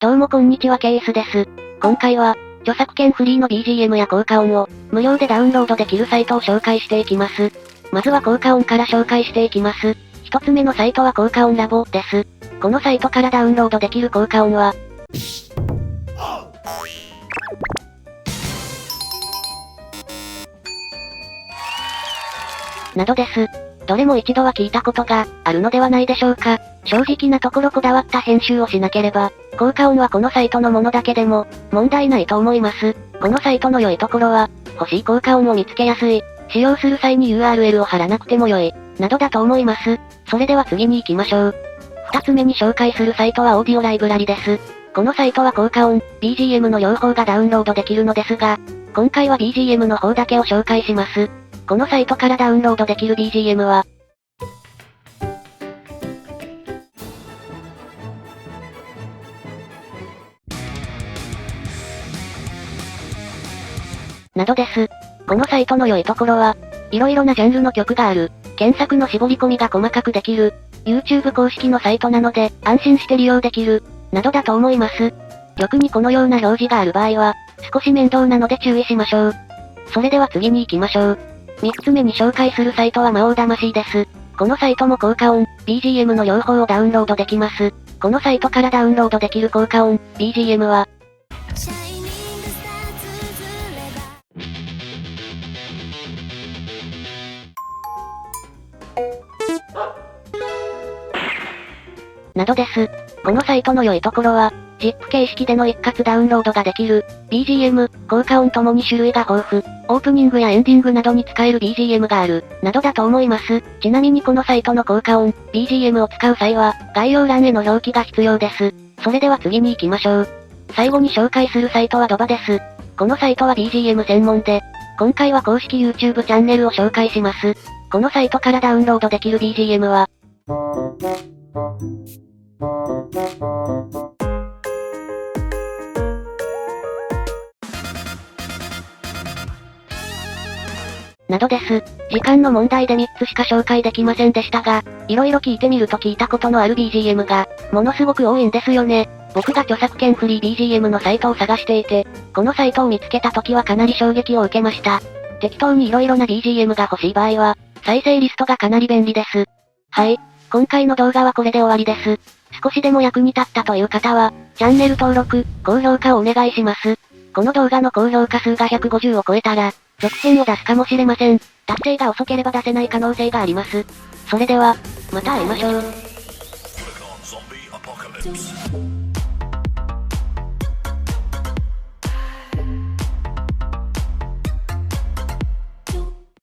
どうもこんにちはケースです。今回は、著作権フリーの BGM や効果音を、無料でダウンロードできるサイトを紹介していきます。まずは効果音から紹介していきます。一つ目のサイトは効果音ラボです。このサイトからダウンロードできる効果音は、などです。どれも一度は聞いたことがあるのではないでしょうか。正直なところこだわった編集をしなければ、効果音はこのサイトのものだけでも問題ないと思います。このサイトの良いところは、欲しい効果音を見つけやすい、使用する際に URL を貼らなくても良い、などだと思います。それでは次に行きましょう。二つ目に紹介するサイトはオーディオライブラリです。このサイトは効果音、BGM の両方がダウンロードできるのですが、今回は BGM の方だけを紹介します。このサイトからダウンロードできる BGM は、などです。このサイトの良いところは、色々なジャンルの曲がある、検索の絞り込みが細かくできる、YouTube 公式のサイトなので、安心して利用できる、などだと思います。曲にこのような表示がある場合は、少し面倒なので注意しましょう。それでは次に行きましょう。三つ目に紹介するサイトは魔王魂です。このサイトも効果音、BGM の両方をダウンロードできます。このサイトからダウンロードできる効果音、BGM は、などです。このサイトの良いところは、ZIP 形式での一括ダウンロードができる、BGM、効果音ともに種類が豊富、オープニングやエンディングなどに使える BGM がある、などだと思います。ちなみにこのサイトの効果音、BGM を使う際は、概要欄への表記が必要です。それでは次に行きましょう。最後に紹介するサイトはドバです。このサイトは BGM 専門で、今回は公式 YouTube チャンネルを紹介します。このサイトからダウンロードできる BGM は、などです。時間の問題で3つしか紹介できませんでしたが、色々聞いてみると聞いたことのある BGM が、ものすごく多いんですよね。僕が著作権フリー BGM のサイトを探していて、このサイトを見つけた時はかなり衝撃を受けました。適当に色々な BGM が欲しい場合は、再生リストがかなり便利です。はい。今回の動画はこれで終わりです。少しでも役に立ったという方は、チャンネル登録、高評価をお願いします。この動画の高評価数が150を超えたら、続編を出すかもしれません。達成が遅ければ出せない可能性があります。それでは、また会いましょう。